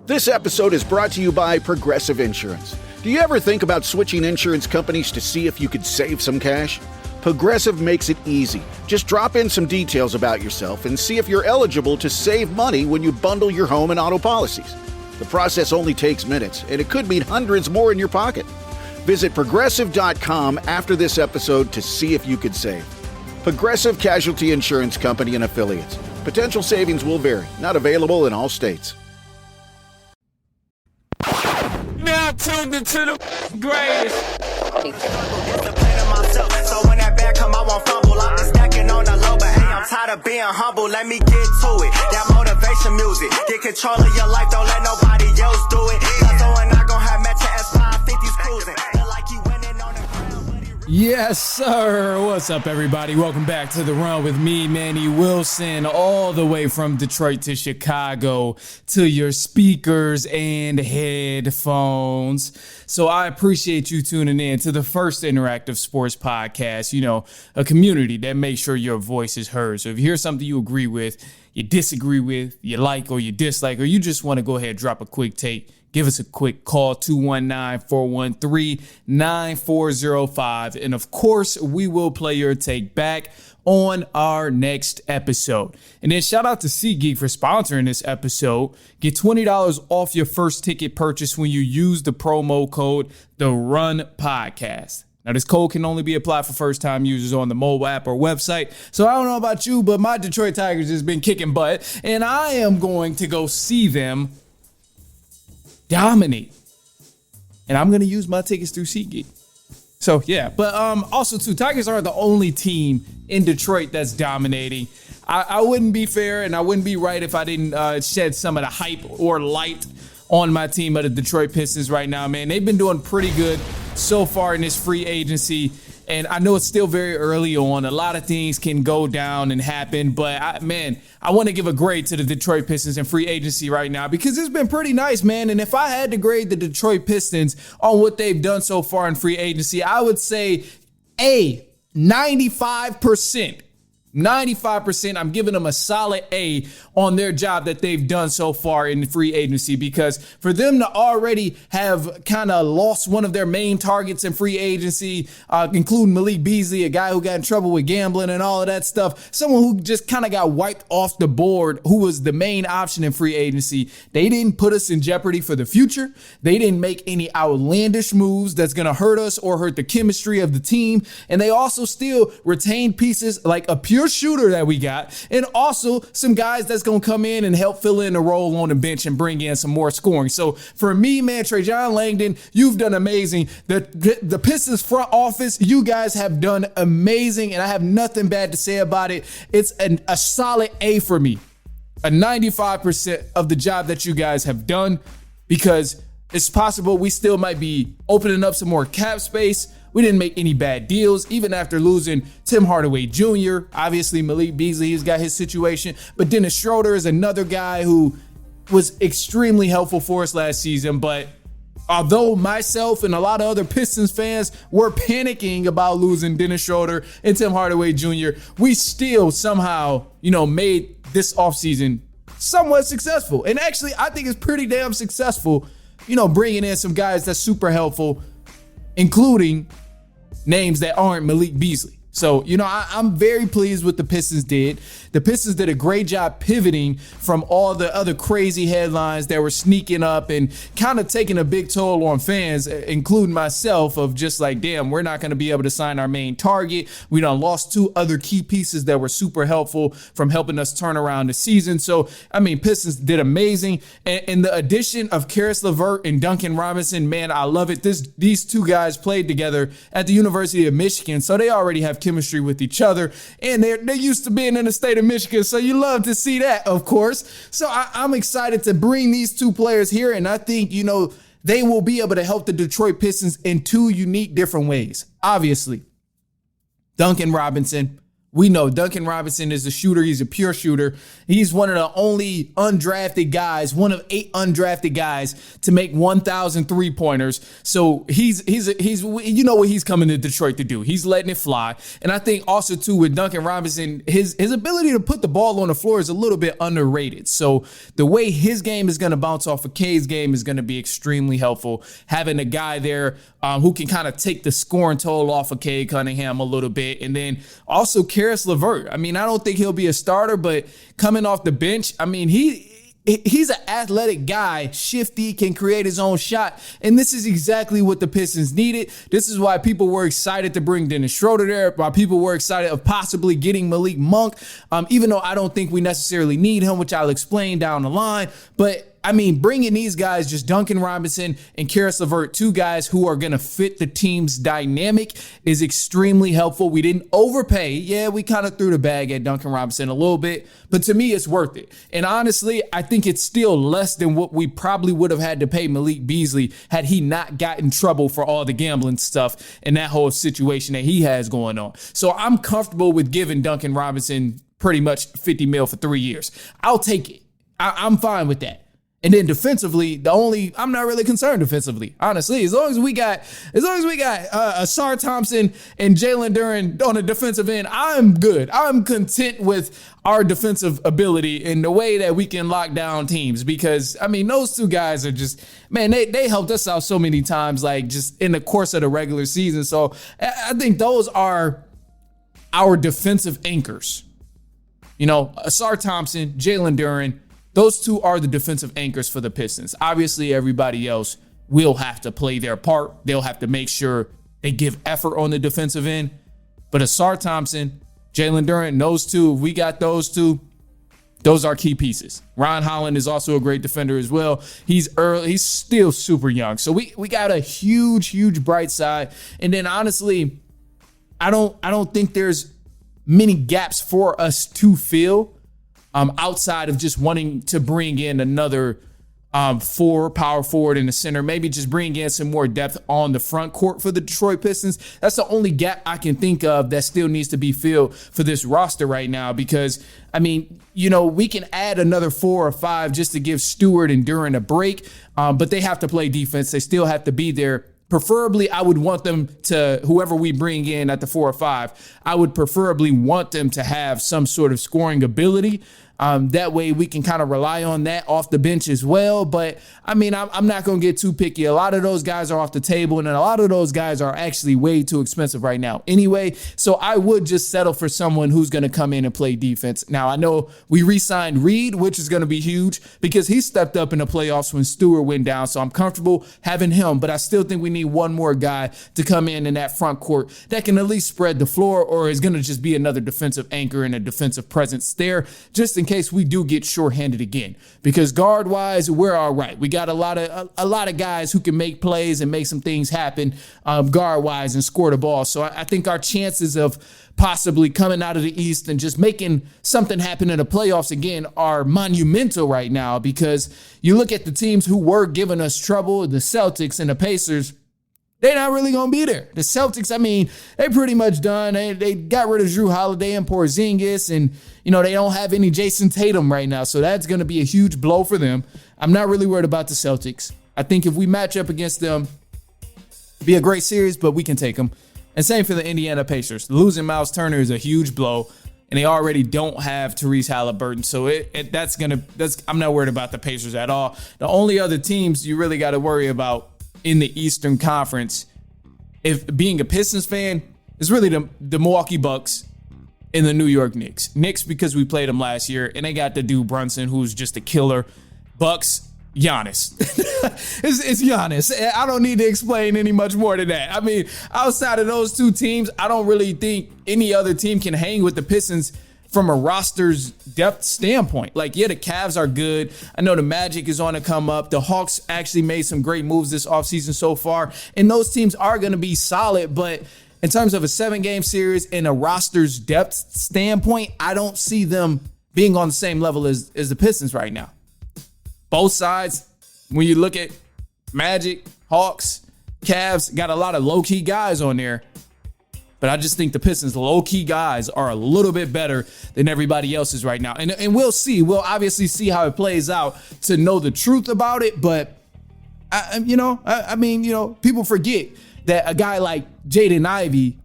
This episode is brought to you by Progressive Insurance. Do you ever think about switching insurance companies to see if you could save some cash? Progressive makes it easy. Just drop in some details about yourself and see if you're eligible to save money when you bundle your home and auto policies. The process only takes minutes, and it could mean hundreds more in your pocket. Visit Progressive.com after this episode to see if you could save. Progressive Casualty Insurance Company and Affiliates. Potential savings will vary. Not available in all states. Now tuned into the greatest. So when that bag come, I won't fumble. I'm just stacking on the low, but hey, I'm tired of being humble. Let me get to it. That motivation music. Get control of your life, don't let nobody else do it. Cause I'm not gonna have matching S550s cruising. Feel like you winning on the ground, but it Yes, sir. What's up, everybody? Welcome back to The Run with me, Manny Wilson, all the way from Detroit to Chicago to your speakers and headphones. So I appreciate you tuning in to the first interactive sports podcast, a community that makes sure your voice is heard. So if you hear something you agree with, you disagree with, you like or you dislike, or you just want to go ahead and drop a quick take, give us a quick call, 219-413-9405. And of course, we will play your take back on our next episode. And then shout out to SeatGeek for sponsoring this episode. Get $20 off your first ticket purchase when you use the promo code The Run Podcast. Now, this code can only be applied for first-time users on the mobile app or website. So I don't know about you, but my Detroit Tigers has been kicking butt, and I am going to go see them dominate. And I'm going to use my tickets through SeatGeek. So, yeah. But also, too, Tigers aren't the only team in Detroit that's dominating. I wouldn't be fair and I wouldn't be right if I didn't shed some of the hype or light on my team of the Detroit Pistons right now, man. They've been doing pretty good so far in this free agency. And I know it's still very early on. A lot of things can go down and happen. But, I want to give a grade to the Detroit Pistons in free agency right now because it's been pretty nice, man. And if I had to grade the Detroit Pistons on what they've done so far in free agency, I would say 95%. 95%, I'm giving them a solid A on their job that they've done so far in the free agency, because for them to already have kind of lost one of their main targets in free agency, including Malik Beasley, a guy who got in trouble with gambling and all of that stuff, someone who just kind of got wiped off the board, who was the main option in free agency. They didn't put us in jeopardy for the future. They didn't make any outlandish moves that's going to hurt us or hurt the chemistry of the team. And they also still retained pieces like a pure shooter that we got, and also some guys that's going to come in and help fill in the role on the bench and bring in some more scoring. So for me, man, Trajan Langdon, you've done amazing. The Pistons front office, you guys have done amazing, and I have nothing bad to say about it. It's a solid A for me, a 95% of the job that you guys have done, because it's possible we still might be opening up some more cap space. We didn't make any bad deals, even after losing Tim Hardaway Jr. Obviously, Malik Beasley, he's got his situation. But Dennis Schroeder is another guy who was extremely helpful for us last season. But although myself and a lot of other Pistons fans were panicking about losing Dennis Schroeder and Tim Hardaway Jr., we still somehow, made this offseason somewhat successful. And actually, I think it's pretty damn successful, bringing in some guys that's super helpful, including names that aren't Malik Beasley. So, I'm very pleased with the Pistons did. The Pistons did a great job pivoting from all the other crazy headlines that were sneaking up and kind of taking a big toll on fans, including myself, of just like, damn, we're not going to be able to sign our main target. We done lost two other key pieces that were super helpful from helping us turn around the season. So, Pistons did amazing. And the addition of Karis LeVert and Duncan Robinson, man, I love it. These two guys played together at the University of Michigan, so they already have chemistry with each other, and they're used to being in the state of Michigan, so you love to see that, of course. So I'm excited to bring these two players here, and I think, they will be able to help the Detroit Pistons in two unique different ways. Obviously, Duncan Robinson, We know Duncan Robinson is a shooter. He's a pure shooter. He's one of the only undrafted guys, one of 8 undrafted guys to make 1,000 3-pointers. So he's you know what he's coming to Detroit to do. He's letting it fly. And I think also too with Duncan Robinson, his ability to put the ball on the floor is a little bit underrated. So the way his game is going to bounce off of K's game is going to be extremely helpful. Having a guy there who can kind of take the scoring toll off of Cade Cunningham a little bit, and then also Karis LeVert. I mean, I don't think he'll be a starter, but coming off the bench, I mean, he's an athletic guy, shifty, can create his own shot, and this is exactly what the Pistons needed. This is why people were excited to bring Dennis Schroeder there, why people were excited of possibly getting Malik Monk, even though I don't think we necessarily need him, which I'll explain down the line. But I mean, bringing these guys, just Duncan Robinson and Karis LeVert, 2 guys who are going to fit the team's dynamic, is extremely helpful. We didn't overpay. Yeah, we kind of threw the bag at Duncan Robinson a little bit, but to me, it's worth it. And honestly, I think it's still less than what we probably would have had to pay Malik Beasley had he not gotten in trouble for all the gambling stuff and that whole situation that he has going on. So I'm comfortable with giving Duncan Robinson pretty much $50 million for 3 years. I'll take it. I'm fine with that. And then defensively, I'm not really concerned defensively, honestly. As long as we got Asar Thompson and Jalen Duren on the defensive end, I'm good. I'm content with our defensive ability and the way that we can lock down teams, because I mean, those 2 guys are just, man, they helped us out so many times, like just in the course of the regular season. So I think those are our defensive anchors. You know, Asar Thompson, Jalen Duren. Those 2 are the defensive anchors for the Pistons. Obviously, everybody else will have to play their part. They'll have to make sure they give effort on the defensive end. But Asar Thompson, Jalen Duren, those 2, if we got those 2, those are key pieces. Ron Holland is also a great defender as well. He's still super young. So we got a huge bright side. And then honestly, I don't think there's many gaps for us to fill. Outside of just wanting to bring in another power forward in the center, maybe just bring in some more depth on the front court for the Detroit Pistons. That's the only gap I can think of that still needs to be filled for this roster right now, because, I mean, you know, we can add another 4 or 5 just to give Stewart and Duren a break, but they have to play defense. They still have to be there. Preferably, I would want them to, whoever we bring in at the 4 or 5, I would preferably want them to have some sort of scoring ability. That way we can kind of rely on that off the bench as well. But I mean, I'm not going to get too picky. A lot of those guys are off the table, and a lot of those guys are actually way too expensive right now anyway. So I would just settle for someone who's going to come in and play defense. Now, I know we re-signed Reed, which is going to be huge because he stepped up in the playoffs when Stewart went down. So I'm comfortable having him, but I still think we need one more guy to come in that front court that can at least spread the floor, or is going to just be another defensive anchor and a defensive presence there, just in case we do get shorthanded again. Because guard wise, we're all right. We got a lot of guys who can make plays and make some things happen guard wise and score the ball. So I think our chances of possibly coming out of the East and just making something happen in the playoffs again are monumental right now, because you look at the teams who were giving us trouble, the Celtics and the Pacers. They're not really going to be there. The Celtics, I mean, they pretty much done. They got rid of Drew Holiday and Porzingis, and, you know, they don't have any Jason Tatum right now. So that's going to be a huge blow for them. I'm not really worried about the Celtics. I think if we match up against them, it'd be a great series, but we can take them. And same for the Indiana Pacers. Losing Miles Turner is a huge blow, and they already don't have Tyrese Halliburton. So I'm not worried about the Pacers at all. The only other teams you really got to worry about in the Eastern Conference, if being a Pistons fan, is really the Milwaukee Bucks and the New York Knicks. Knicks because we played them last year, and they got the dude Brunson, who's just a killer. Bucks, Giannis. it's Giannis. I don't need to explain any much more than that. I mean, outside of those 2 teams, I don't really think any other team can hang with the Pistons from a roster's depth standpoint. Like, yeah, the Cavs are good. I know the Magic is on to come up. The Hawks actually made some great moves this offseason so far, and those teams are going to be solid. But in terms of a 7-game series and a roster's depth standpoint, I don't see them being on the same level as the Pistons right now. Both sides, when you look at Magic, Hawks, Cavs, got a lot of low-key guys on there. But I just think the Pistons low-key guys are a little bit better than everybody else's right now. And we'll see. We'll obviously see how it plays out to know the truth about it. But, people forget that a guy like Jaden Ivey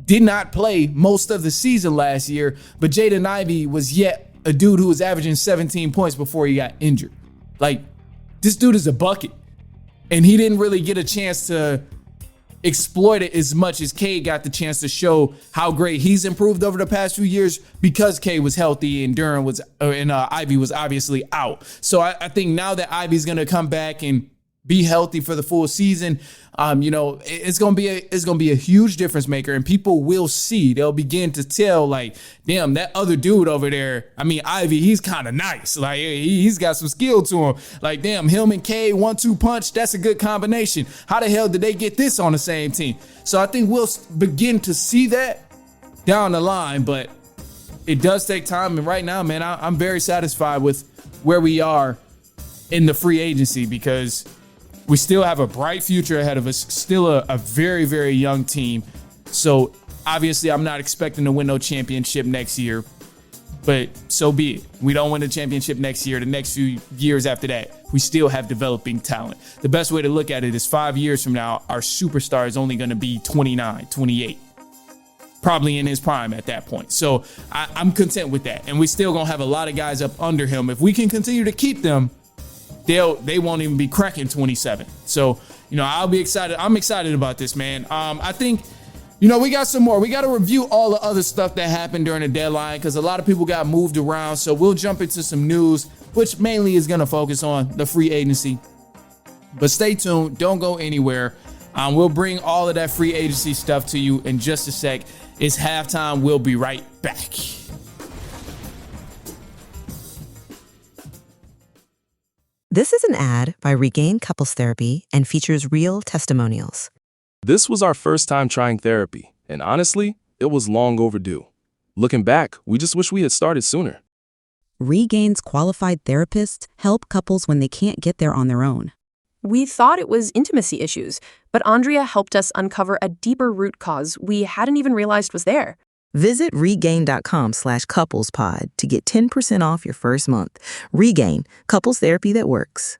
did not play most of the season last year. But Jaden Ivey was yet a dude who was averaging 17 points before he got injured. Like, this dude is a bucket. And he didn't really get a chance to exploit it as much as Cade got the chance to show how great he's improved over the past few years because Cade was healthy and Ivy was obviously out. So I think now that Ivy's going to come back and be healthy for the full season, it's gonna be a huge difference maker, and people will see. They'll begin to tell, like, damn, that other dude over there. I mean, Ivy, he's kind of nice. Like, he's got some skill to him. Like, damn, him and Cade 1-2 punch. That's a good combination. How the hell did they get this on the same team? So I think we'll begin to see that down the line, but it does take time. And right now, man, I'm very satisfied with where we are in the free agency because we still have a bright future ahead of us, still a very, very young team. So obviously I'm not expecting to win no championship next year, but so be it. We don't win the championship next year. The next few years after that, we still have developing talent. The best way to look at it is 5 years from now, our superstar is only going to be 29, 28. Probably in his prime at that point. So I'm content with that. And we still going to have a lot of guys up under him. If we can continue to keep them, they won't even be cracking 27. So, I'll be excited. I'm excited about this, man. I think, we got some more. We got to review all the other stuff that happened during the deadline because a lot of people got moved around. So we'll jump into some news, which mainly is going to focus on the free agency. But stay tuned. Don't go anywhere. We'll bring all of that free agency stuff to you in just a sec. It's halftime. We'll be right back. This is an ad by Regain Couples Therapy and features real testimonials. This was our first time trying therapy, and honestly, it was long overdue. Looking back, we just wish we had started sooner. Regain's qualified therapists help couples when they can't get there on their own. We thought it was intimacy issues, but Andrea helped us uncover a deeper root cause we hadn't even realized was there. Visit regain.com/couplespod to get 10% off your first month. Regain, couples therapy that works.